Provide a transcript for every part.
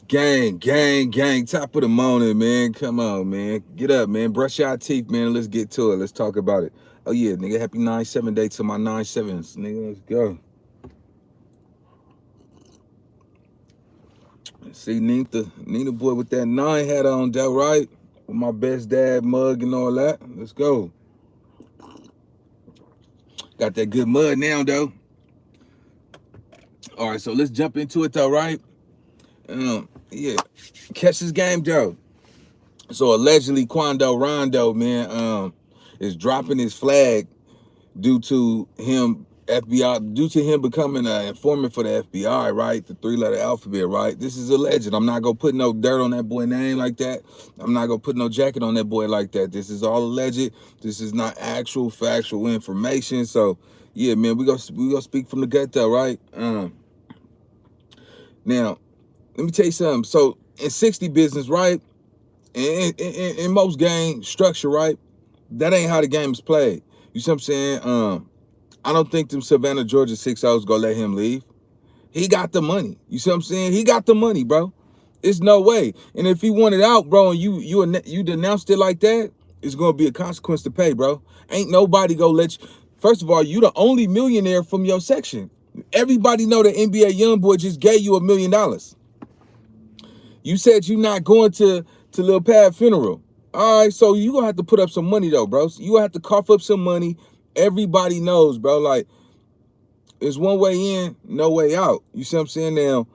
Gang, gang, gang. Top of the morning, man. Come on, man. Get up, man. Brush your teeth, man. Let's get to it. Let's talk about it. Oh yeah, nigga. Happy 9/7 day to my 9/7s, nigga. Let's go. See Nina boy with that 9 hat on, that right? With my best dad mug and all that. Let's go. Got that good mud now, though. All right, so let's jump into it, though, right? Yeah. Catch this game, though. So allegedly, Quando Rondo, man, is dropping his flag due to him due to him becoming an informant for the FBI, right? The 3-letter alphabet, right? This is alleged. I'm not gonna put no dirt on that boy name like that. I'm not gonna put no jacket on that boy like that. This is all alleged. This is not actual factual information. So yeah, man, we gonna speak from the gut though, right? Now, let me tell you something. So in 60 business, right? In most game structure, right? That ain't how the game is played. You see what I'm saying? I don't think them Savannah, Georgia 6-0s gonna let him leave. He got the money. You see what I'm saying? He got the money, bro. It's no way. And if he wanted out, bro, and you denounced it like that, it's gonna be a consequence to pay, bro. Ain't nobody gonna let you. First of all, you the only millionaire from your section. Everybody know that NBA YoungBoy just gave you $1 million. You said you not going to Lil Pad funeral. All right, so you gonna have to put up some money though, bro. So you gonna have to cough up some money. Everybody knows, bro. Like, it's one way in, no way out. You see what I'm saying? Now,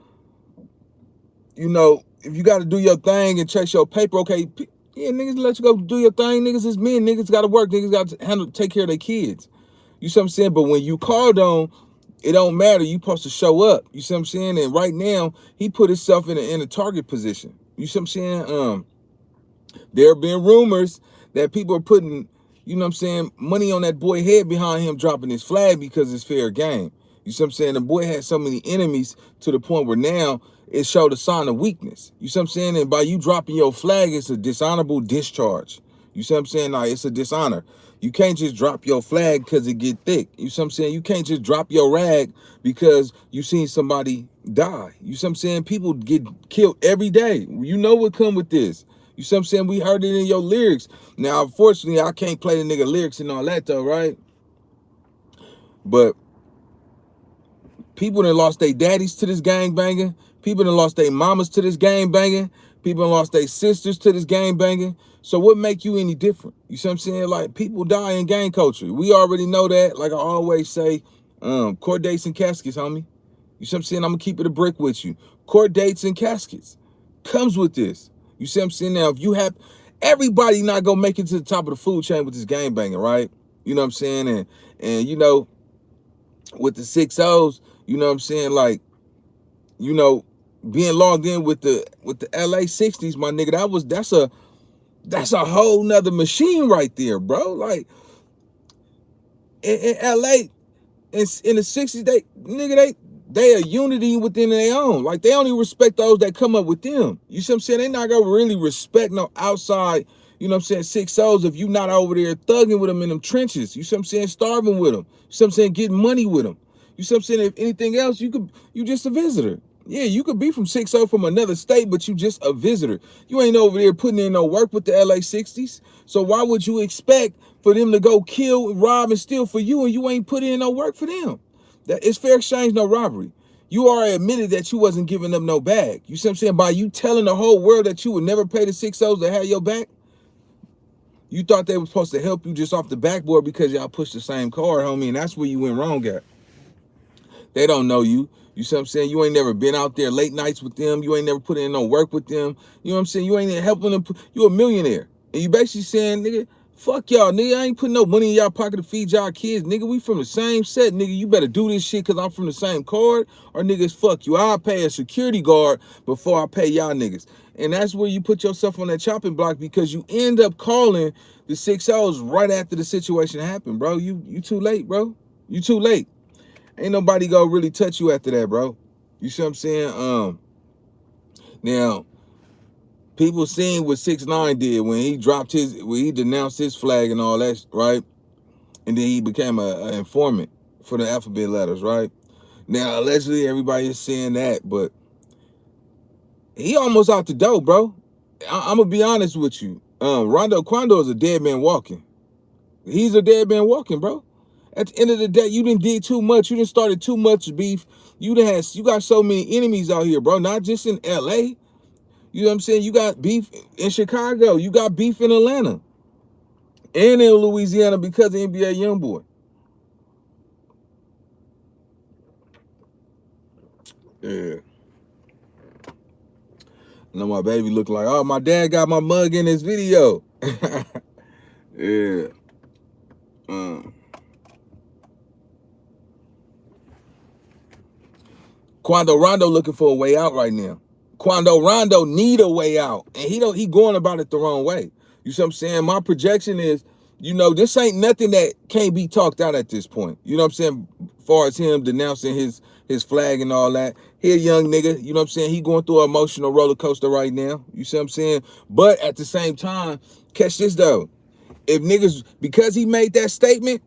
if you got to do your thing and chase your paper, okay, yeah, niggas let you go do your thing. Niggas is men. Niggas got to work. Niggas got to take care of their kids. You see what I'm saying? But when you called on, it don't matter. You supposed to show up. You see what I'm saying? And right now, he put himself in a target position. You see what I'm saying? There have been rumors that people are putting, you know what I'm saying, money on that boy head behind him dropping his flag because it's fair game. You see what I'm saying? The boy had so many enemies to the point where now it showed a sign of weakness. You see what I'm saying? And by you dropping your flag, it's a dishonorable discharge. You see what I'm saying? Like, it's a dishonor. You can't just drop your flag because it get thick. You see what I'm saying? You can't just drop your rag because you seen somebody die. You see what I'm saying? People get killed every day. You know what come with this. You see what I'm saying? We heard it in your lyrics. Now, unfortunately, I can't play the nigga lyrics and all that though, right? But people that lost their daddies to this gang banging. People that lost their mamas to this gang banging. People that lost their sisters to this gang banging. So what make you any different? You see what I'm saying? Like, people die in gang culture. We already know that. Like I always say, court dates and caskets, homie. You see what I'm saying? I'm going to keep it a brick with you. Court dates and caskets comes with this. You see what I'm saying? Now, if you have, everybody not going to make it to the top of the food chain with this gang banging, right? You know what I'm saying? And with the 6-0s, you know what I'm saying? Like, being logged in with the LA 60s, my nigga, that's a whole nother machine right there, bro. Like, in LA, in the 60s, they a unity within their own. Like, they only respect those that come up with them. You see what I'm saying? They not gonna really respect no outside, you know what I'm saying, 6-0s if you not over there thugging with them in them trenches. You see what I'm saying? Starving with them. You see what I'm saying? Getting money with them. You see what I'm saying? If anything else, you just a visitor. Yeah, you could be from 6-0 from another state, but you just a visitor. You ain't over there putting in no work with the LA 60s. So why would you expect for them to go kill, rob, and steal for you and you ain't put in no work for them? That it's fair exchange, no robbery. You already admitted that you wasn't giving them no bag. You see what I'm saying? By you telling the whole world that you would never pay the 6-0s that had your back, you thought they were supposed to help you just off the backboard because y'all pushed the same card, homie, and that's where you went wrong at. They don't know you. You see what I'm saying? You ain't never been out there late nights with them. You ain't never put in no work with them. You know what I'm saying? You ain't helping them. You a millionaire. And you basically saying, nigga, fuck y'all, nigga. I ain't putting no money in y'all pocket to feed y'all kids. Nigga, we from the same set, nigga. You better do this shit because I'm from the same card. Or niggas, fuck you. I'll pay a security guard before I pay y'all niggas. And that's where you put yourself on that chopping block because you end up calling the 6-0s right after the situation happened, bro. You too late, bro. You too late. Ain't nobody gonna really touch you after that, bro. You see what I'm saying? Now, people seen what 6ix9ine did when he denounced his flag and all that, right? And then he became an informant for the alphabet letters, right? Now, allegedly, everybody is saying that, but He almost out the door, bro. I'm gonna be honest with you. Quando is a dead man walking. He's a dead man walking, bro. At the end of the day, you didn't did too much. You didn't started too much beef. You got so many enemies out here, bro. Not just in LA. You know what I'm saying? You got beef in Chicago. You got beef in Atlanta and in Louisiana because of NBA YoungBoy. Yeah. I know my baby look like, oh, my dad got my mug in his video. Yeah. Quando Rondo looking for a way out right now. Quando Rondo need a way out, and he going about it the wrong way. You see what I'm saying? My projection is, this ain't nothing that can't be talked out at this point. You know what I'm saying? As far as him denouncing his flag and all that. He a young nigga, you know what I'm saying? He going through an emotional roller coaster right now. You see what I'm saying? But at the same time, catch this though. If niggas, because he made that statement,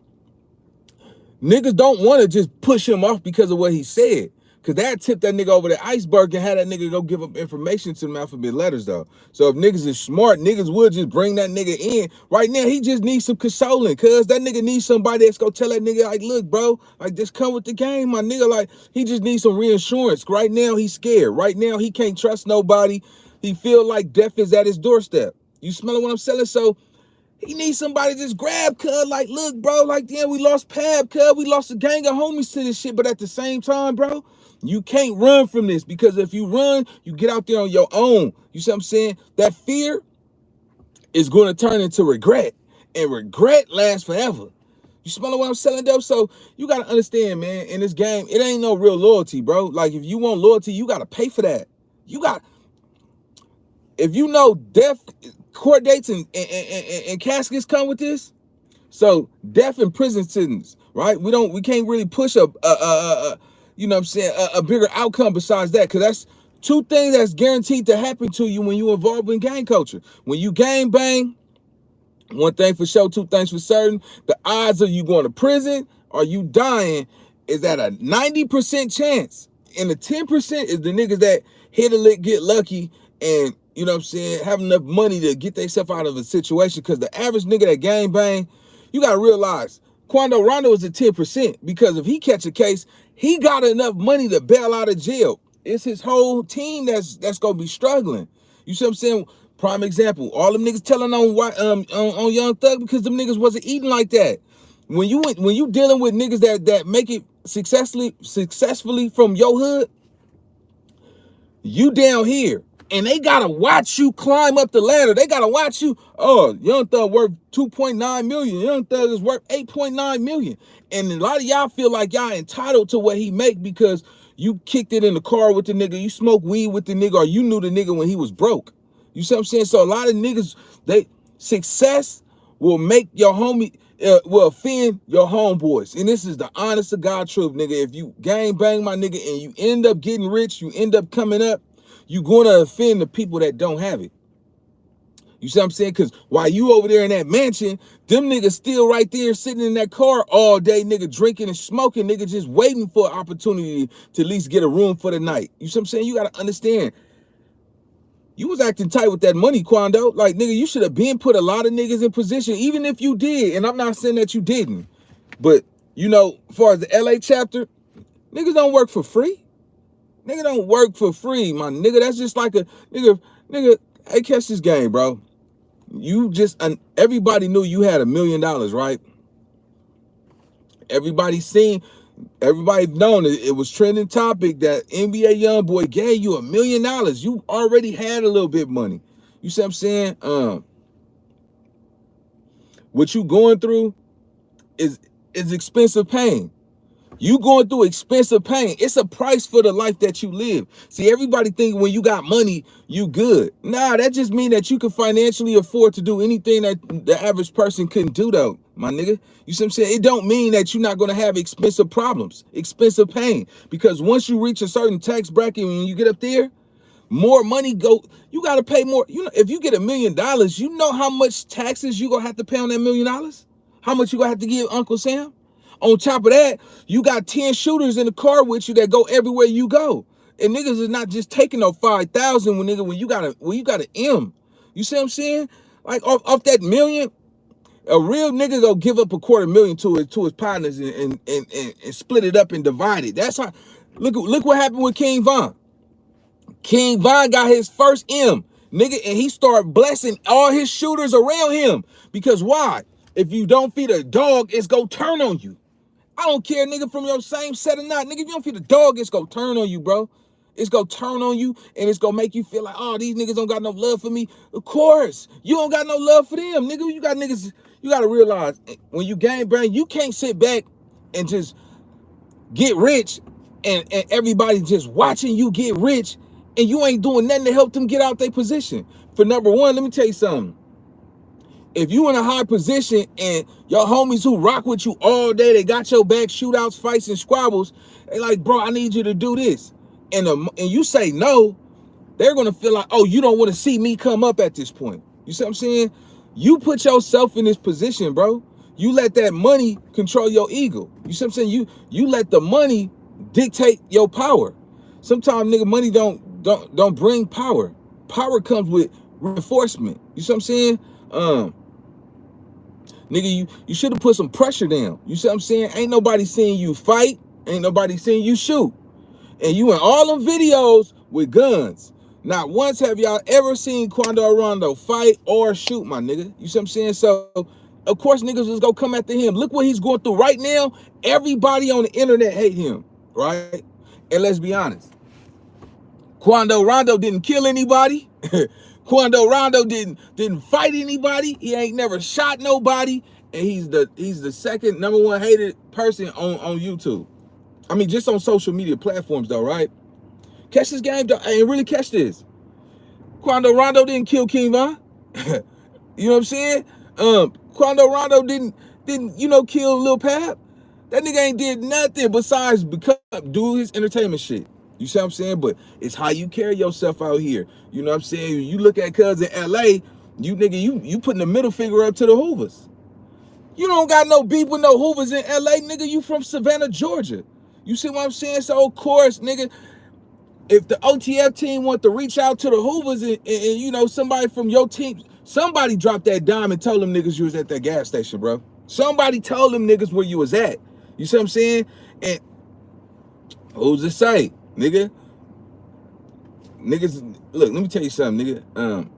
niggas don't want to just push him off because of what he said. Cause that tipped that nigga over the iceberg and had that nigga go give up information to them alphabet letters though. So if niggas is smart, niggas would just bring that nigga in. Right now, he just needs some consoling. Cause that nigga needs somebody that's gonna tell that nigga, like, look, bro, like, just come with the game, my nigga. Like, he just needs some reassurance. Right now, he's scared. Right now, he can't trust nobody. He feel like death is at his doorstep. You smelling what I'm selling? So he needs somebody to just grab, cuz, like, look, bro, like, damn, we lost Pab, cuz, we lost a gang of homies to this shit, but at the same time, bro, you can't run from this, because if you run, you get out there on your own. You see what I'm saying? That fear is going to turn into regret, and regret lasts forever. You smelling what I'm selling, though? So you got to understand, man, in this game, it ain't no real loyalty, bro. Like, if you want loyalty, you got to pay for that. If you know death, court dates and caskets come with this, so death and prison sentence, right? We can't really push you know what I'm saying, a bigger outcome besides that, because that's two things that's guaranteed to happen to you when you involved in gang culture. When you gang bang, one thing for sure, two things for certain, the odds of you going to prison or you dying is at a 90% chance. And the 10% is the niggas that hit a lick, get lucky, and, you know what I'm saying, have enough money to get themselves out of a situation. Because the average nigga that gang bang, you got to realize, Quando Rondo is at 10%, because if he catch a case, he got enough money to bail out of jail. It's his whole team that's going to be struggling. You see what I'm saying? Prime example, all them niggas telling on Young Thug because them niggas wasn't eating like that. When you dealing with niggas that make it successfully from your hood, you down here, and they gotta watch you climb up the ladder. They gotta watch you. Oh, Young Thug worth 2.9 million. Young Thug is worth 8.9 million. And a lot of y'all feel like y'all entitled to what he make because you kicked it in the car with the nigga, you smoked weed with the nigga, or you knew the nigga when he was broke. You see what I'm saying? So a lot of niggas, success will make your homie, will offend your homeboys. And this is the honest to God truth, nigga. If you gang bang, my nigga, and you end up getting rich, you end up coming up, you gonna offend the people that don't have it. You see what I'm saying? Because while you over there in that mansion, them niggas still right there sitting in that car all day, nigga, drinking and smoking, nigga, just waiting for an opportunity to at least get a room for the night. You see what I'm saying? You gotta understand, you was acting tight with that money, Quando. Like, nigga, you should have been put a lot of niggas in position, even if you did. And I'm not saying that you didn't. But, as far as the LA chapter, niggas don't work for free. Nigga don't work for free, my nigga. That's just like a, nigga, hey, catch this game, bro. Everybody knew you had $1 million, right? Everybody known it was trending topic that NBA YoungBoy gave you $1 million. You already had a little bit of money. You see what I'm saying? What you going through is expensive pain. You going through expensive pain. It's a price for the life that you live. See, everybody think when you got money, you good. Nah, that just mean that you can financially afford to do anything that the average person couldn't do, though, my nigga. You see what I'm saying? It don't mean that you're not going to have expensive problems, expensive pain. Because once you reach a certain tax bracket, when you get up there, more money you got to pay more. If you get $1 million, you know how much taxes you going to have to pay on that $1 million? How much you going to have to give Uncle Sam? On top of that, you got 10 shooters in the car with you that go everywhere you go. And niggas is not just taking no 5,000 when you got an M. You see what I'm saying? Like off that million, a real nigga go give up $250,000 to his partners and split it up and divide it. That's how. Look what happened with King Von. King Von got his first M, nigga, and he started blessing all his shooters around him. Because why? If you don't feed a dog, it's gonna turn on you. I don't care, nigga, from your same set or not. Nigga, if you don't feed a dog, it's gonna turn on you, bro. It's gonna turn on you, and it's gonna make you feel like, oh, these niggas don't got no love for me. Of course, you don't got no love for them, nigga. You got niggas, you gotta realize, when you game brain, you can't sit back and just get rich and everybody just watching you get rich and you ain't doing nothing to help them get out their position. For number one, let me tell you something. If you in a high position and your homies who rock with you all day, they got your back, shootouts, fights, and squabbles, they like, bro, I need you to do this. And you say no, they're gonna feel like, oh, you don't want to see me come up at this point. You see what I'm saying? You put yourself in this position, bro. You let that money control your ego. You see what I'm saying? You let the money dictate your power. Sometimes, nigga, money don't bring power. Power comes with reinforcement. You see what I'm saying? Nigga, you should have put some pressure down. You see what I'm saying? Ain't nobody seeing you fight. Ain't nobody seeing you shoot. And you in all them videos with guns. Not once have y'all ever seen Quando Rondo fight or shoot, my nigga. You see what I'm saying? So, of course, niggas was gonna come after him. Look what he's going through right now. Everybody on the internet hate him, right? And let's be honest. Quando Rondo didn't kill anybody. Quando Rondo didn't fight anybody. He ain't never shot nobody. And he's the second #1 hated person on YouTube. I mean, just on social media platforms, though, right? Catch this game, though. And really catch this. Quando Rondo didn't kill King Von. You know what I'm saying? Quando Rondo didn't kill Lil Pap. That nigga ain't did nothing besides do his entertainment shit. You see what I'm saying? But it's how you carry yourself out here. You know what I'm saying? You look at cuz in LA, you putting the middle finger up to the Hoovers. You don't got no beef with no Hoovers in LA, nigga. You from Savannah, Georgia. You see what I'm saying? So, of course, nigga, if the OTF team want to reach out to the Hoovers and somebody from your team, somebody dropped that dime and told them niggas you was at that gas station, bro. Somebody told them niggas where you was at. You see what I'm saying? And who's to say, nigga? Niggas, look, let me tell you something, nigga.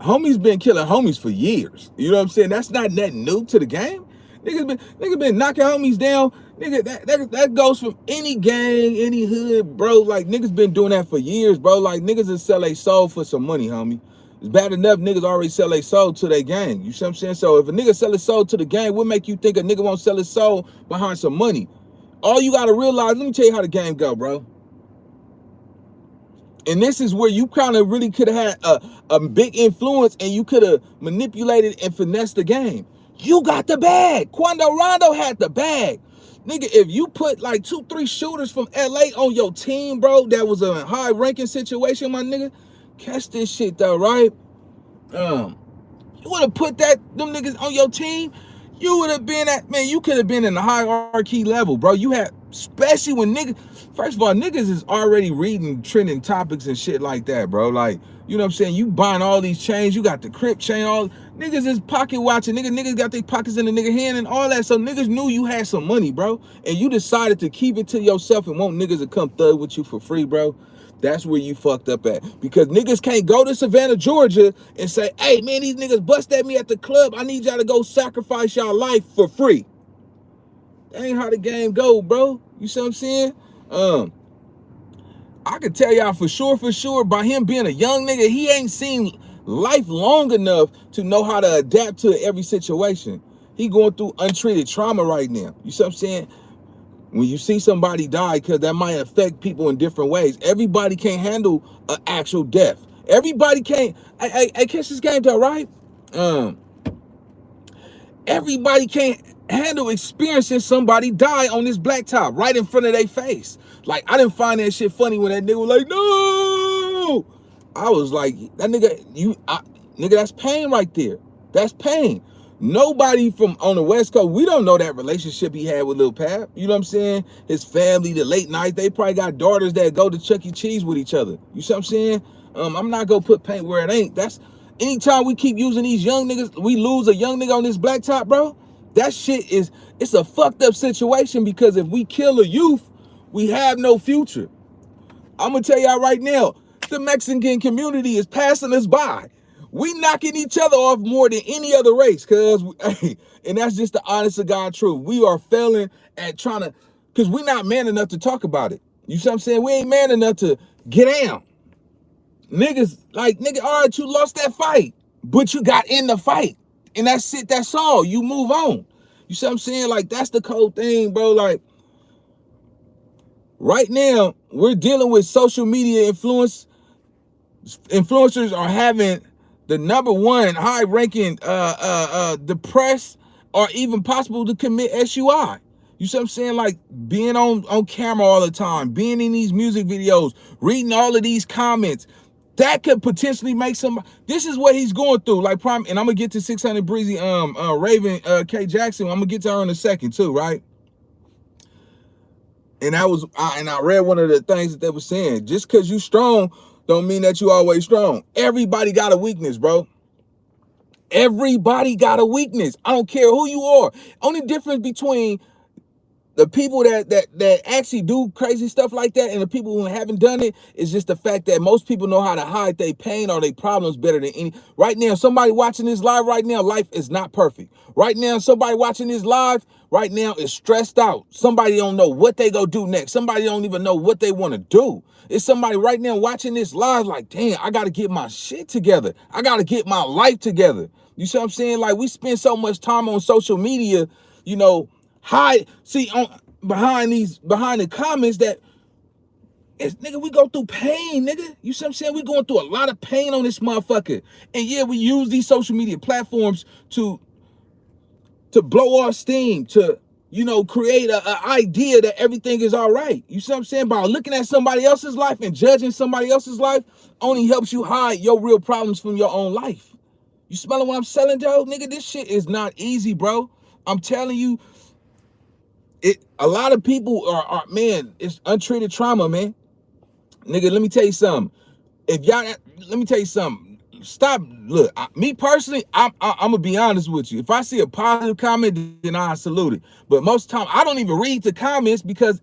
Homies been killing homies for years. You know what I'm saying? That's not nothing new to the game. Niggas been knocking homies down. Nigga, that goes from any gang, any hood, bro. Like, niggas been doing that for years, bro. Like, niggas will sell their soul for some money, homie. It's bad enough niggas already sell their soul to their gang. You see what I'm saying? So if a nigga sell his soul to the gang, what make you think a nigga won't sell his soul behind some money? All you gotta realize, let me tell you how the game go, bro. And this is where you kind of really could have had a big influence and you could have manipulated and finessed the game. You got the bag. Quando Rondo had the bag. Nigga, if you put like 2-3 shooters from LA on your team, bro, that was a high ranking situation, my nigga, catch this shit though, right? You would have put them niggas on your team, you would have been you could have been in the hierarchy level, bro. You had, especially when niggas, first of all, niggas is already reading trending topics and shit like that, bro. Like, you know what I'm saying? You buying all these chains, you got the Crip chain, all niggas is pocket watching, niggas got their pockets in the nigga hand and all that. So niggas knew you had some money, bro. And you decided to keep it to yourself and want niggas to come thug with you for free, bro. That's where you fucked up at. Because niggas can't go to Savannah, Georgia and say, hey, man, these niggas bust at me at the club. I need y'all to go sacrifice y'all life for free. That ain't how the game go, bro. You see what I'm saying? I can tell y'all for sure, by him being a young nigga, he ain't seen life long enough to know how to adapt to every situation. He going through untreated trauma right now. You see what I'm saying? When you see somebody die, because that might affect people in different ways. Everybody can't handle an actual death. Everybody can't. I catch this game though, right? Everybody can't handle experiencing somebody die on this blacktop right in front of their face. Like, I didn't find that shit funny when that nigga was like, no. I was like, that nigga, nigga, that's pain right there. That's pain. Nobody from on the West Coast, we don't know that relationship he had with Lil Pap. You know what I'm saying? His family, the late night, they probably got daughters that go to Chuck E. Cheese with each other. You see what I'm saying? I'm not gonna put paint where it ain't. That's anytime we keep using these young niggas, we lose a young nigga on this blacktop, bro. That shit is, it's a fucked up situation, because if we kill a youth, we have no future. I'm gonna tell y'all right now, the Mexican community is passing us by. We knocking each other off more than any other race, cause and that's just the honest to God truth. We are failing at trying to, cause we're not man enough to talk about it. You see what I'm saying? We ain't man enough to get down. Niggas like, nigga, all right, you lost that fight, but you got in the fight, and that's it. That's all. You move on. You see what I'm saying? Like, that's the cold thing, bro. Like, right now, we're dealing with social media influence. Influencers are having the #1 high-ranking depressed or even possible to commit SUI. You see what I'm saying? Like, being on camera all the time, being in these music videos, reading all of these comments, that could potentially make some. This is what he's going through. Like, prime, and I'm gonna get to 600 Breezy, Raven, K Jackson. I'm gonna get to her in a second too, right? And I read one of the things that they were saying. Just because you strong don't mean that you always strong. Everybody got a weakness, bro. Everybody got a weakness. I don't care who you are. Only difference between the people that actually do crazy stuff like that and the people who haven't done it is just the fact that most people know how to hide their pain or their problems better than any. Right now, somebody watching this live right now, life is not perfect. Right now, somebody watching this live right now is stressed out. Somebody don't know what they go do next. Somebody don't even know what they want to do. It's somebody right now watching this live like, damn, I got to get my shit together. I got to get my life together. You see what I'm saying? Like, we spend so much time on social media, you know, behind the comments that it's, nigga, we go through pain, nigga. You see what I'm saying? We going through a lot of pain on this motherfucker. And yeah, we use these social media platforms to blow our steam, to, you know, create a idea that everything is all right. You see what I'm saying? By looking at somebody else's life and judging somebody else's life only helps you hide your real problems from your own life. You smelling what I'm selling, Joe? Nigga, this shit is not easy, bro. I'm telling you, a lot of people are, man, it's untreated trauma, man. Nigga, let me tell you something. Let me tell you something. Stop. Look, me personally, I'm gonna be honest with you. If I see a positive comment, then I salute it. But most of the time, I don't even read the comments, because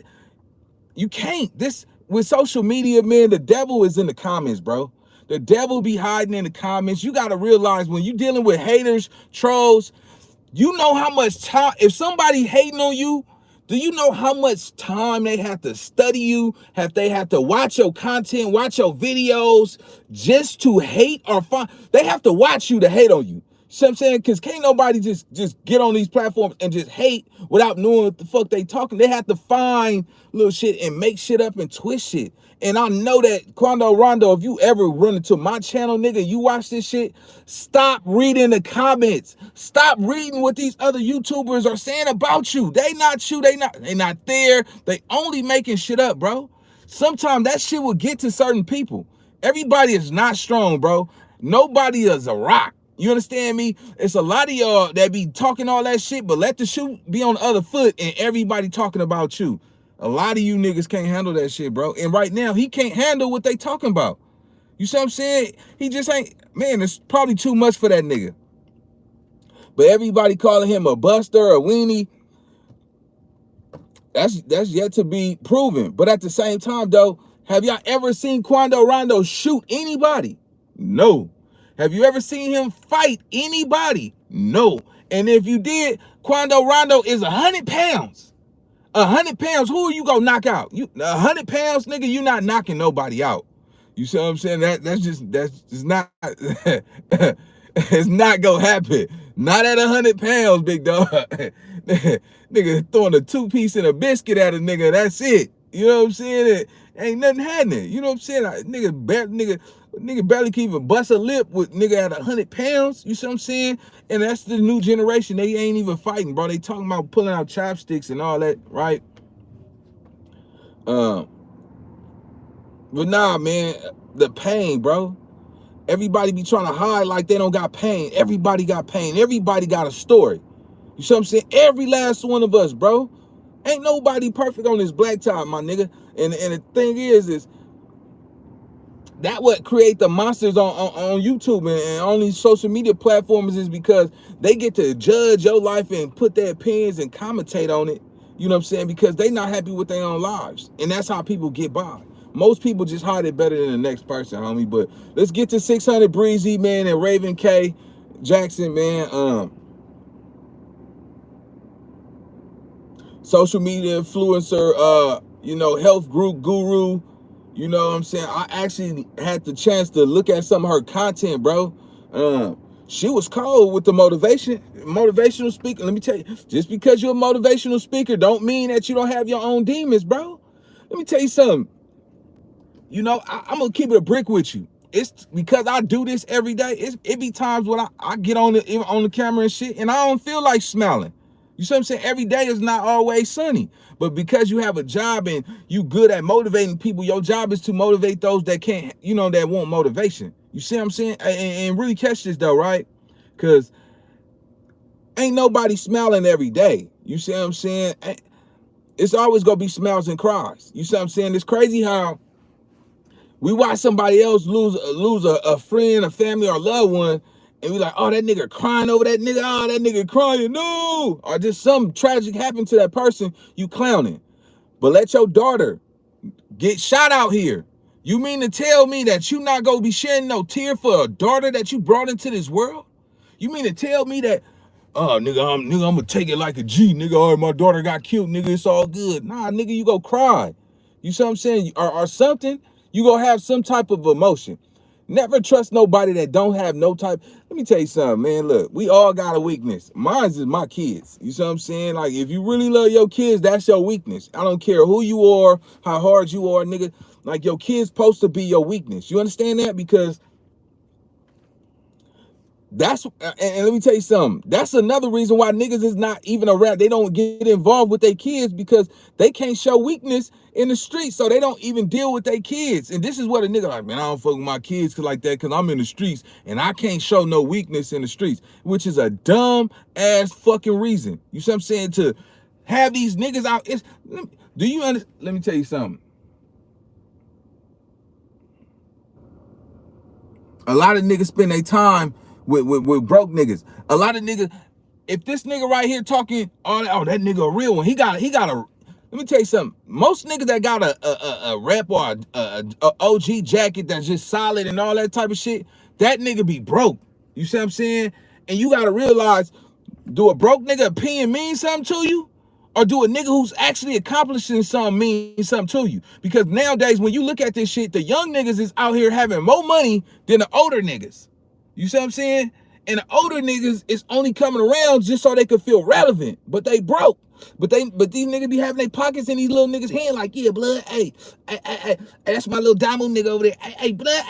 you can't. This with social media, man, the devil is in the comments, bro. The devil be hiding in the comments. You gotta realize, when you're dealing with haters, trolls, you know how much time, if somebody hating on you, do you know how much time they have to study you? They have to watch your content, watch your videos just to hate or find? They have to watch you to hate on you. See what I'm saying? Because can't nobody just get on these platforms and just hate without knowing what the fuck they talking. They have to find little shit and make shit up and twist shit. And I know that Quando Rondo, if you ever run into my channel, nigga, you watch this shit, stop reading the comments. Stop reading what these other YouTubers are saying about you. They not you. They not there. They only making shit up, bro. Sometimes that shit will get to certain people. Everybody is not strong, bro. Nobody is a rock. You understand me? It's a lot of y'all that be talking all that shit, but let the shoe be on the other foot and everybody talking about you. A lot of you niggas can't handle that shit, bro. And right now, he can't handle what they talking about. You see what I'm saying? He just ain't, man, it's probably too much for that nigga. But everybody calling him a buster, a weenie, that's yet to be proven. But at the same time, though, have y'all ever seen Quando Rondo shoot anybody? No. Have you ever seen him fight anybody? No. And if you did, Quando Rondo is 100 pounds. 100 pounds, who are you gonna knock out? 100 pounds, nigga, you not knocking nobody out. You see what I'm saying? That's just not it's not gonna happen. Not at 100 pounds, big dog. Nigga throwing a 2-piece and a biscuit at a nigga, that's it. You know what I'm saying? It ain't nothing happening. You know what I'm saying? Nigga barely can even bust a lip with nigga at 100 pounds. You see what I'm saying? And that's the new generation. They ain't even fighting, bro. They talking about pulling out chopsticks and all that, right? But nah, man, the pain, bro. Everybody be trying to hide like they don't got pain. Everybody got pain. Everybody got a story. You see what I'm saying? Every last one of us, bro. Ain't nobody perfect on this blacktop, my nigga. And the thing is that what create the monsters on YouTube and on these social media platforms is because they get to judge your life and put their opinions and commentate on it. You know what I'm saying? Because they not happy with their own lives. And that's how people get by. Most people just hide it better than the next person, homie. But let's get to 600 Breezy, man, and Raven K. Jackson, man. Social media influencer, you know, health group guru. You know what I'm saying? I actually had the chance to look at some of her content, bro. She was cold with the motivational speaker. Let me tell you, just because you're a motivational speaker don't mean that you don't have your own demons, bro. Let me tell you something. You know, I'm gonna keep it a brick with you. It's because I do this every day. It be times when I get on the camera and shit, and I don't feel like smiling. You see what I'm saying? Every day is not always sunny. But because you have a job and you good at motivating people, your job is to motivate those that can't, you know, that want motivation. You see what I'm saying? And really catch this though, right? Because ain't nobody smiling every day. You see what I'm saying? It's always gonna be smiles and cries. You see what I'm saying? It's crazy how we watch somebody else lose a friend, a family, or a loved one, and we like, oh, that nigga crying over that nigga, oh, that nigga crying, no, or just some tragic happened to that person, you clowning. But let your daughter get shot out here. You mean to tell me that you not gonna be shedding no tear for a daughter that you brought into this world? You mean to tell me that, oh, nigga, I'm gonna take it like a G, nigga, oh, my daughter got killed, nigga, it's all good. Nah, nigga, you go cry. You see what I'm saying? Or something, you gonna have some type of emotion. Never trust nobody that don't have no type. Let me tell you something, man. Look, we all got a weakness. Mine is my kids. You see what I'm saying? Like, if you really love your kids, that's your weakness. I don't care who you are, how hard you are, nigga. Like, your kids supposed to be your weakness. You understand that? Because that's, and let me tell you something. That's another reason why niggas is not even around. They don't get involved with their kids because they can't show weakness in the streets, so they don't even deal with their kids. And this is what a nigga like, man, I don't fuck with my kids like that because I'm in the streets and I can't show no weakness in the streets, which is a dumb ass fucking reason. You see what I'm saying? To have these niggas out. Do you understand? Let me tell you something. A lot of niggas spend their time with broke niggas. A lot of niggas, if this nigga right here talking, oh that nigga a real one, he got a, let me tell you something. Most niggas that got a rep or a OG jacket that's just solid and all that type of shit, that nigga be broke. You see what I'm saying? And you gotta realize, do a broke nigga opinion mean something to you? Or do a nigga who's actually accomplishing something mean something to you? Because nowadays, when you look at this shit, the young niggas is out here having more money than the older niggas. You see what I'm saying? And the older niggas is only coming around just so they could feel relevant, but they broke. But these niggas be having their pockets in these little niggas' hand like, yeah, blood, hey, that's my little diamond nigga over there. Hey, blood,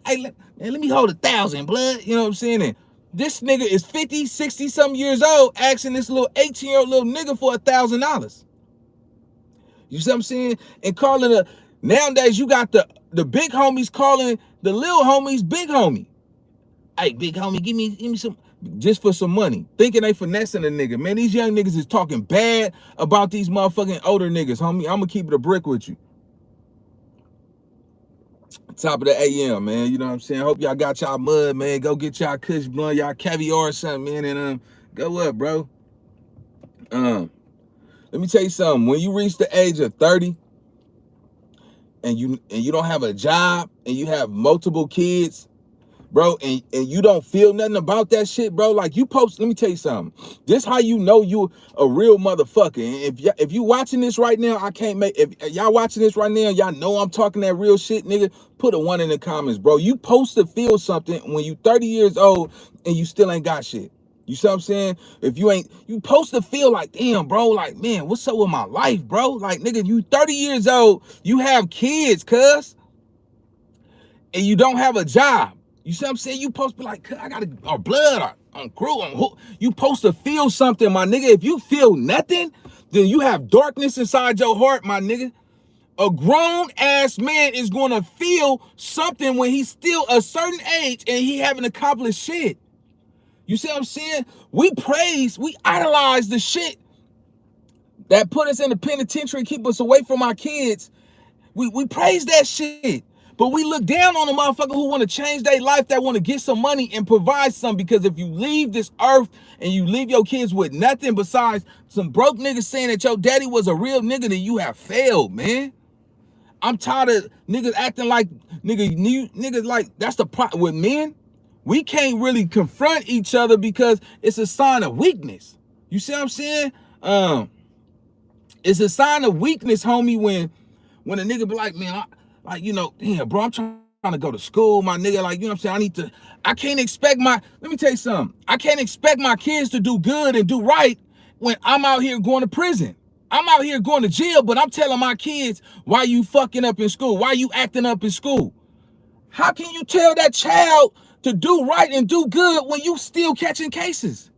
hey, let me hold 1,000, blood. You know what I'm saying? And this nigga is 50, 60 some years old, asking this little 18-year-old little nigga for $1,000. You see what I'm saying? And calling nowadays you got the big homies calling the little homies big homie. Hey, big homie, give me some, just for some money. Thinking they finessing a nigga. Man, these young niggas is talking bad about these motherfucking older niggas, homie. I'm gonna keep it a brick with you. Top of the AM, man. You know what I'm saying? Hope y'all got y'all mud, man. Go get y'all kush blunt, y'all caviar or something, man, and go up, bro. Let me tell you something. When you reach the age of 30 and you don't have a job and you have multiple kids, bro, and you don't feel nothing about that shit, bro. Like, you post, let me tell you something. This how you know you a real motherfucker. And if you watching this right now, I can't make, if y'all watching this right now, y'all know I'm talking that real shit, nigga, put a 1 in the comments, bro. You supposed to feel something when you 30 years old and you still ain't got shit. You see what I'm saying? If you ain't, you supposed to feel like, damn, bro, like, man, what's up with my life, bro? Like, nigga, you 30 years old, you have kids, cuz, and you don't have a job. You see what I'm saying? You supposed to be like, I got or blood, or on crew, on hook. You supposed to feel something, my nigga. If you feel nothing, then you have darkness inside your heart, my nigga. A grown-ass man is going to feel something when he's still a certain age and he haven't accomplished shit. You see what I'm saying? We idolize the shit that put us in the penitentiary, keep us away from our kids. We praise that shit. But we look down on the motherfucker who want to change their life, that want to get some money and provide some. Because if you leave this earth and you leave your kids with nothing besides some broke niggas saying that your daddy was a real nigga, then you have failed, man. I'm tired of niggas acting like niggas like that's the problem with men. We can't really confront each other because it's a sign of weakness. You see what I'm saying? It's a sign of weakness, homie, when a nigga be like, man, damn, bro, I'm trying to go to school, my nigga, like, you know what I'm saying? I can't expect let me tell you something. I can't expect my kids to do good and do right when I'm out here going to prison. I'm out here going to jail, but I'm telling my kids, why you fucking up in school? Why you acting up in school? How can you tell that child to do right and do good when you still catching cases?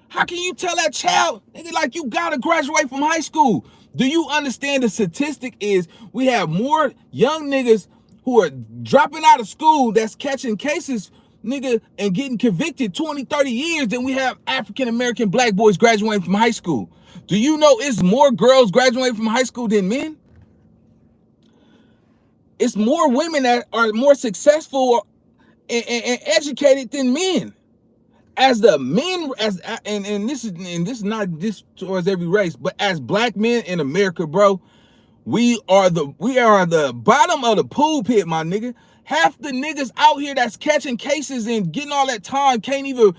How can you tell that child, nigga, like you gotta graduate from high school? Do you understand the statistic is we have more young niggas who are dropping out of school that's catching cases, nigga, and getting convicted 20, 30 years than we have African-American black boys graduating from high school? Do you know it's more girls graduating from high school than men? It's more women that are more successful and educated than men. As the men, and this is not this towards every race, but as black men in America, bro, we are the bottom of the pool pit, my nigga. Half the niggas out here that's catching cases and getting all that time can't even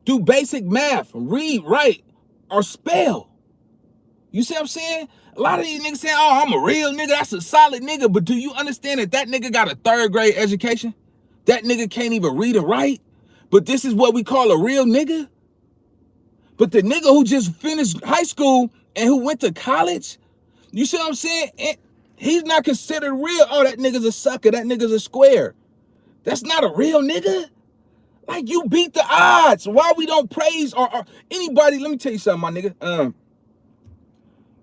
do basic math, read, write, or spell. You see what I'm saying? A lot of these niggas saying, oh, I'm a real nigga, that's a solid nigga. But do you understand that nigga got a 3rd grade education? That nigga can't even read or write? But this is what we call a real nigga? But the nigga who just finished high school and who went to college, you see what I'm saying? He's not considered real. Oh, that nigga's a sucker. That nigga's a square. That's not a real nigga. Like, you beat the odds. Why we don't praise or anybody? Let me tell you something, my nigga.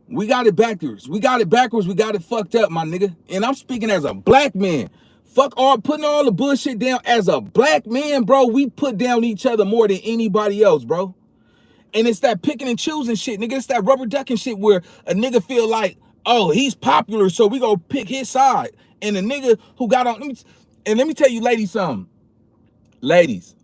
We got it backwards. We got it backwards. We got it fucked up, my nigga. And I'm speaking as a black man. Fuck putting all the bullshit down. As a black man, bro, we put down each other more than anybody else, bro. And it's that picking and choosing shit, nigga. It's that rubber ducking shit where a nigga feel like, oh, he's popular, so we gonna pick his side. And the nigga who got on, let me tell you ladies something. Ladies,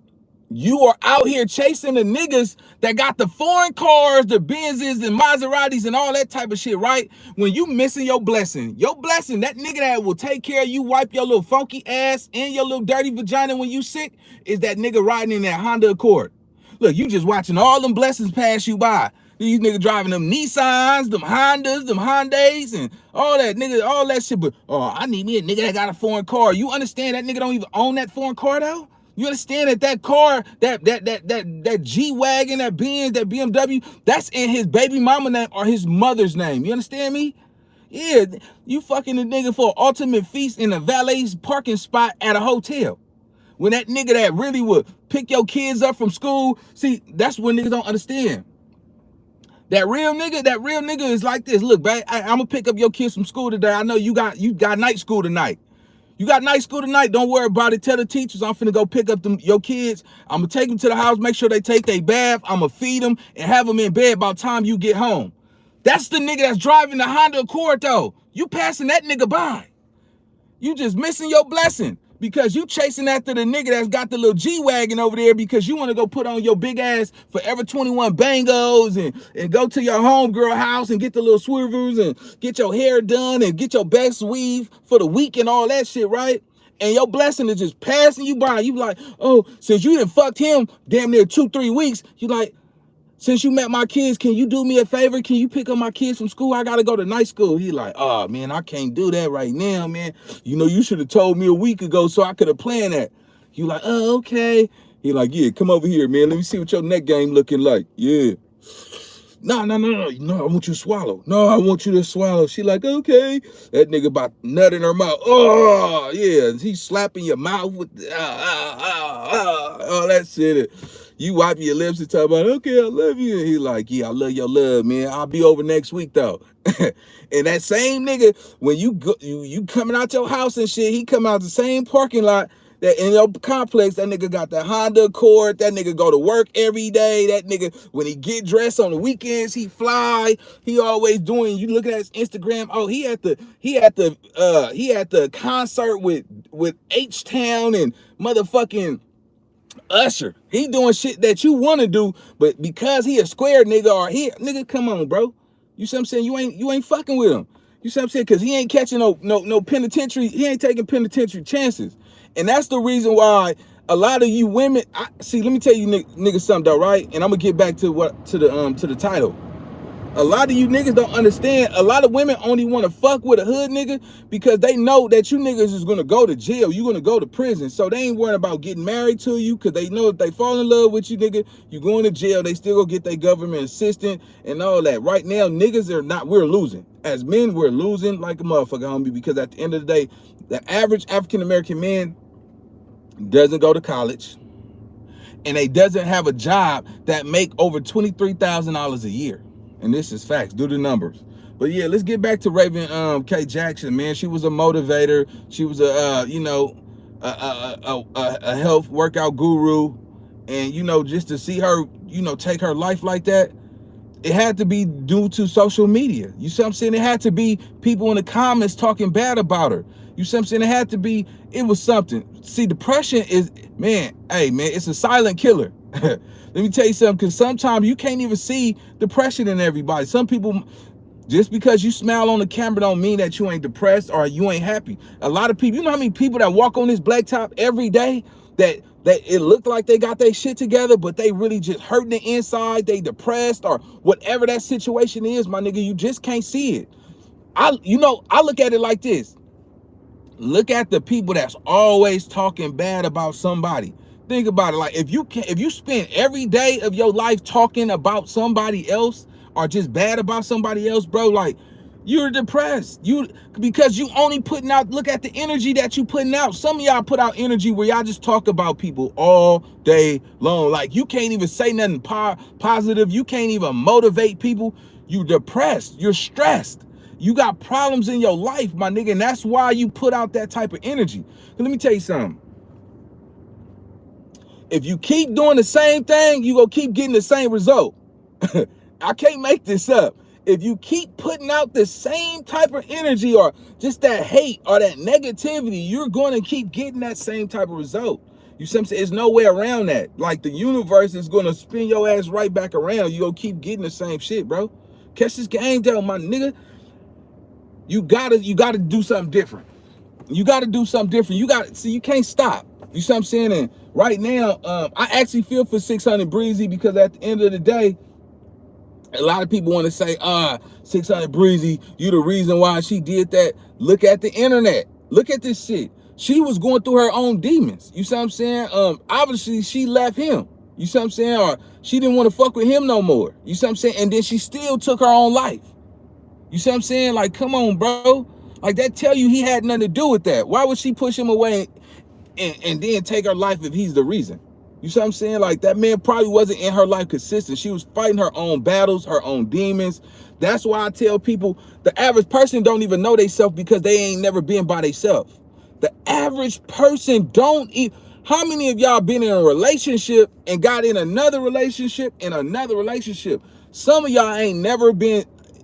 you are out here chasing the niggas that got the foreign cars, the Benzes and Maseratis and all that type of shit, right? When you missing your blessing, that nigga that will take care of you, wipe your little funky ass and your little dirty vagina when you sick, is that nigga riding in that Honda Accord. Look, you just watching all them blessings pass you by. These niggas driving them Nissans, them Hondas, them Hyundais, and all that, nigga, all that shit. But, oh, I need me a nigga that got a foreign car. You understand that nigga don't even own that foreign car, though? You understand that car, that G-Wagon, that Benz, that BMW, that's in his baby mama name or his mother's name. You understand me? Yeah, you fucking a nigga for an ultimate feast in a valet's parking spot at a hotel. When that nigga that really would pick your kids up from school, see, that's what niggas don't understand. That real nigga is like this. Look, babe, I'm gonna pick up your kids from school today. I know you got night school tonight. You got night school tonight. Don't worry about it. Tell the teachers I'm finna go pick up your kids. I'm gonna take them to the house, make sure they take their bath. I'm gonna feed them and have them in bed by the time you get home. That's the nigga that's driving the Honda Accord, though. You passing that nigga by. You just missing your blessing because you chasing after the nigga that's got the little G-Wagon over there because you want to go put on your big ass Forever 21 bangos and go to your homegirl house and get the little swervers and get your hair done and get your best weave for the week and all that shit, right? And your blessing is just passing you by. You like, oh, since you done fucked him damn near 2-3 weeks, you like, since you met my kids, can you do me a favor? Can you pick up my kids from school? I gotta go to night school. He like, oh man, I can't do that right now, man. You know, you should have told me a week ago so I could have planned that. You like, oh, okay. He like, yeah, come over here, man. Let me see what your neck game looking like. Yeah. No, I want you to swallow. No, I want you to swallow. She like, okay. That nigga about nut in her mouth. Oh, yeah. He's slapping your mouth with all that shit. You wipe your lips and talk about, okay, I love you. And he like, yeah, I love your love, man. I'll be over next week though. And that same nigga, when you go, you coming out your house and shit, he come out the same parking lot that in your complex. That nigga got the Honda Accord. That nigga go to work every day. That nigga, when he get dressed on the weekends, he fly. He always doing. You look at his Instagram. Oh, he at the concert with H Town and motherfucking Usher. He doing shit that you want to do, but because he a square nigga or nigga, come on, bro. You see what I'm saying? You ain't fucking with him. You see what I'm saying? Cause he ain't catching no penitentiary. He ain't taking penitentiary chances. And that's the reason why a lot of you women, see, let me tell you niggas something though, right? And I'm gonna get back to the title. A lot of you niggas don't understand. A lot of women only want to fuck with a hood nigga because they know that you niggas is gonna go to jail. You gonna go to prison. So they ain't worried about getting married to you because they know if they fall in love with you, nigga, you going to jail. They still gonna get their government assistant and all that. Right now, niggas are not. We're losing. As men, we're losing like a motherfucker, homie. Because at the end of the day, the average African American man doesn't go to college, and they doesn't have a job that make over $23,000 a year. And this is facts. Do the numbers. But yeah, let's get back to Raven K. Jackson, man. She was a motivator. She was a health workout guru. And just to see her, take her life like that, it had to be due to social media. You see what I'm saying? It had to be people in the comments talking bad about her. You see what I'm saying? It was something. See, depression is, man, it's a silent killer. Let me tell you something, because sometimes you can't even see depression in everybody. Some people, just because you smile on the camera don't mean that you ain't depressed or you ain't happy. A lot of people, you know how many people that walk on this blacktop every day that it look like they got their shit together, but they really just hurting the inside, they depressed or whatever that situation is, my nigga, you just can't see it. I look at it like this. Look at the people that's always talking bad about somebody. Think about it. Like if you spend every day of your life talking about somebody else or just bad about somebody else, bro, like you're depressed. Because you only putting out, look at the energy that you putting out. Some of y'all put out energy where y'all just talk about people all day long. Like you can't even say nothing positive. You can't even motivate people. You depressed. You're stressed. You got problems in your life, my nigga, and that's why you put out that type of energy. Let me tell you something. If you keep doing the same thing, you gonna keep getting the same result. I can't make this up. If you keep putting out the same type of energy or just that hate or that negativity, you're going to keep getting that same type of result. You see what I'm saying? There's no way around that. Like the universe is going to spin your ass right back around. You gonna keep getting the same shit, bro. Catch this game down, my nigga. You gotta do something different. You gotta do something different. You can't stop. You see what I'm saying? And right now, I actually feel for 600 Breezy because at the end of the day, a lot of people want to say, 600 Breezy, you the reason why she did that. Look at the internet. Look at this shit. She was going through her own demons. You see what I'm saying? Obviously, she left him. You see what I'm saying? Or she didn't want to fuck with him no more. You see what I'm saying? And then she still took her own life. You see what I'm saying? Like, come on, bro. Like, that tell you he had nothing to do with that. Why would she push him away and then take her life if he's the reason? You see what I'm saying? Like, that man probably wasn't in her life consistent. She was fighting her own battles, her own demons. That's why I tell people, the average person don't even know themselves because they ain't never been by themselves. The average person don't even... How many of y'all been in a relationship and got in another relationship and another relationship? Some of y'all ain't never been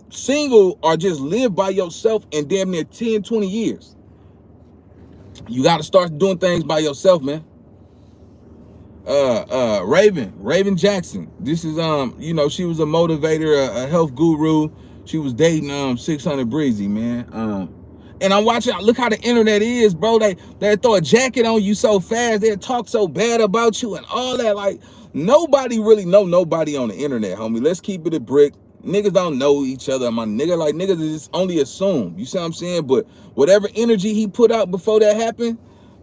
single or just live by yourself in damn near 10, 20 years. You got to start doing things by yourself, man. Raven Jackson. This is she was a motivator, a health guru. She was dating 600 Breezy, man. And I'm watching, look how the internet is, bro. They throw a jacket on you so fast, they talk so bad about you and all that. Like, nobody really know nobody on the internet, homie. Let's keep it a brick. Niggas don't know each other, my nigga. Like, niggas just only assume. You see what I'm saying? But whatever energy he put out before that happened,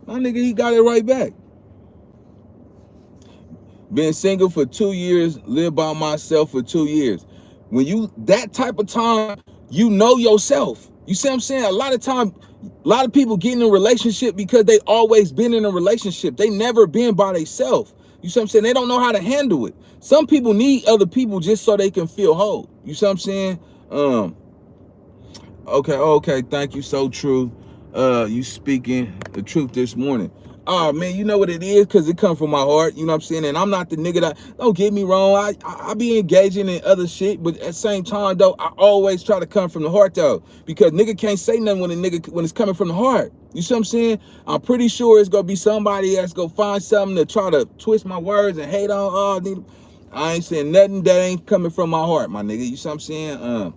my nigga, he got it right back. Been single for 2 years, lived by myself for 2 years. When you, that type of time, you know yourself. You see what I'm saying? A lot of people get in a relationship because they always been in a relationship. They never been by themselves. You see what I'm saying? They don't know how to handle it. Some people need other people just so they can feel whole. You see what I'm saying? Okay, thank you. So true. You speaking the truth this morning. Oh man, you know what it is, because it comes from my heart, you know what I'm saying? And I'm not the nigga that, don't get me wrong, I be engaging in other shit, but at the same time though, I always try to come from the heart though, because nigga can't say nothing when it's coming from the heart. You see what I'm saying? I'm pretty sure it's gonna be somebody that's gonna find something to try to twist my words and hate on. Oh, nigga, I ain't saying nothing that ain't coming from my heart, my nigga. You see what I'm saying?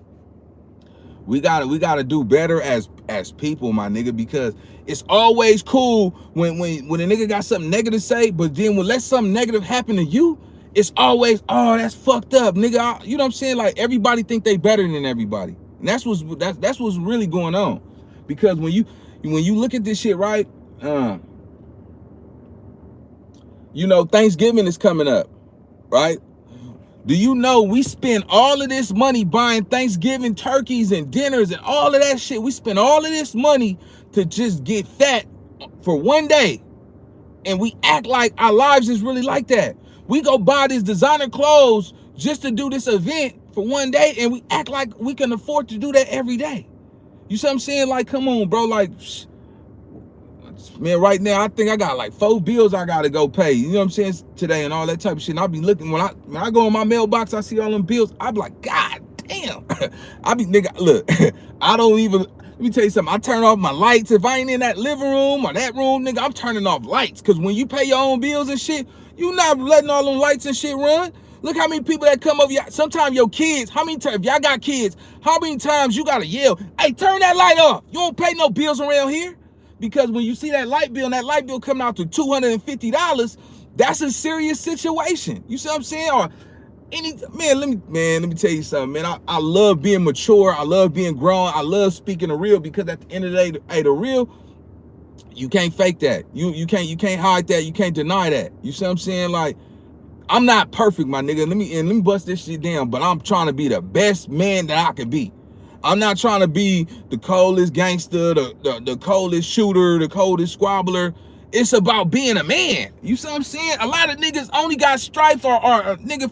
We gotta do better as people, my nigga, because it's always cool when a nigga got something negative to say, but then when let something negative happen to you, it's always, oh, that's fucked up, nigga. You know what I'm saying? Like, everybody think they better than everybody, and that's what's really going on. Because when you look at this shit, right? You know, Thanksgiving is coming up, right? Do you know we spend all of this money buying Thanksgiving turkeys and dinners and all of that shit? We spend all of this money to just get fat for one day. And we act like our lives is really like that. We go buy these designer clothes just to do this event for one day, and we act like we can afford to do that every day. You see what I'm saying? Like, come on, bro. Like, man, right now I think I got like 4 bills I gotta go pay. You know what I'm saying? Today and all that type of shit. And I'll be looking when I go in my mailbox, I see all them bills. I be like, God damn. I be, nigga, look, I don't even. Let me tell you something. I turn off my lights if I ain't in that living room or that room, nigga. I'm turning off lights, because when you pay your own bills and shit, you not letting all them lights and shit run. Look how many people that come over. Sometimes your kids. How many times, if y'all got kids, how many times you gotta yell, "Hey, turn that light off. You don't pay no bills around here." Because when you see that light bill, and that light bill coming out to $250, that's a serious situation. You see what I'm saying? Or let me tell you something, man. I love being mature. I love being grown. I love speaking the real, because at the end of the day, hey, the real, you can't fake that. You can't hide that. You can't deny that. You see what I'm saying? Like, I'm not perfect, my nigga. Let me bust this shit down, but I'm trying to be the best man that I can be. I'm not trying to be the coldest gangster, the coldest shooter, the coldest squabbler. It's about being a man. You see what I'm saying? A lot of niggas only got stripes or a nigga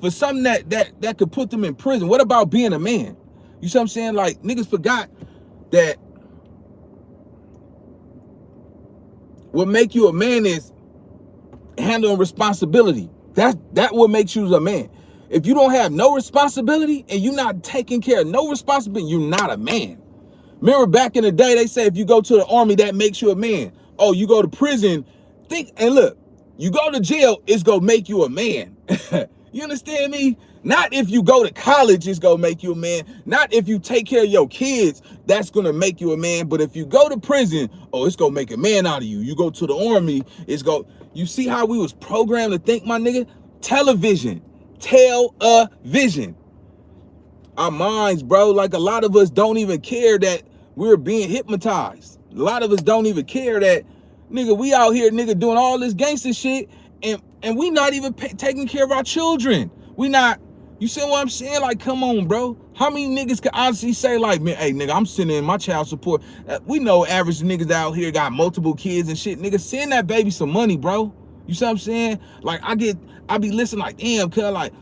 for something that could put them in prison. What about being a man? You see what I'm saying? Like, niggas forgot that what make you a man is handling responsibility. That what makes you a man. If you don't have no responsibility and you're not taking care of no responsibility, you're not a man. Remember back in the day, they say if you go to the army, that makes you a man. Oh, you go to prison, and look, you go to jail, it's gonna make you a man. You understand me? Not if you go to college, it's gonna make you a man. Not if you take care of your kids, that's gonna make you a man. But if you go to prison, oh, it's gonna make a man out of you. You go to the army, you see how we was programmed to think, my nigga? Television. Our minds, bro, like, a lot of us don't even care that we're being hypnotized. A lot of us don't even care that, nigga, we out here, nigga, doing all this gangster shit, and we not even taking care of our children. We not, you see what I'm saying? Like, come on, bro. How many niggas can honestly say, like, man, hey, nigga, I'm sending in my child support. We know average niggas out here got multiple kids and shit. Nigga, send that baby some money, bro. You see what I'm saying? Like, I be listening like, damn, cuz, like,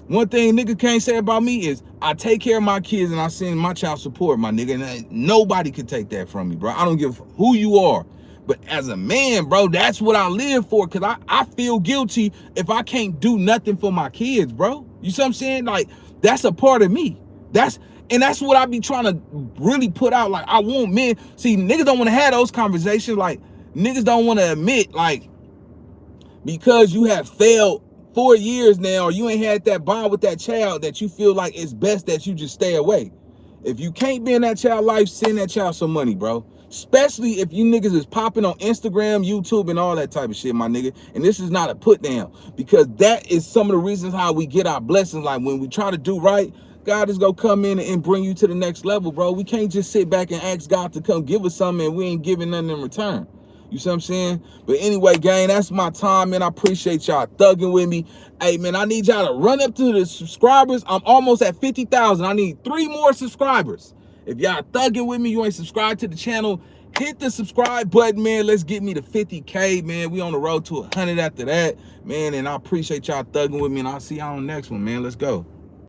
one thing nigga can't say about me is I take care of my kids and I send my child support, my nigga. And nobody can take that from me, bro. I don't give who you are. But as a man, bro, that's what I live for, because I feel guilty if I can't do nothing for my kids, bro. You see what I'm saying? Like, that's a part of me. That's what I be trying to really put out. Like, I want men. See, niggas don't want to have those conversations. Like, niggas don't want to admit, like, because you have failed 4 years now, or you ain't had that bond with that child, that you feel like it's best that you just stay away. If you can't be in that child life, send that child some money, bro. Especially if you niggas is popping on Instagram, YouTube, and all that type of shit, my nigga. And this is not a put down, because that is some of the reasons how we get our blessings. Like, when we try to do right, God is gonna come in and bring you to the next level, bro. We can't just sit back and ask God to come give us something and we ain't giving nothing in return. You see what I'm saying? But anyway, gang, that's my time, man. I appreciate y'all thugging with me. Hey, man, I need y'all to run up to the subscribers. I'm almost at 50,000. I need 3 more subscribers. If y'all thugging with me, you ain't subscribed to the channel, hit the subscribe button, man. Let's get me to 50K, man. We on the road to 100 after that, man. And I appreciate y'all thugging with me, and I'll see y'all on the next one, man. Let's go.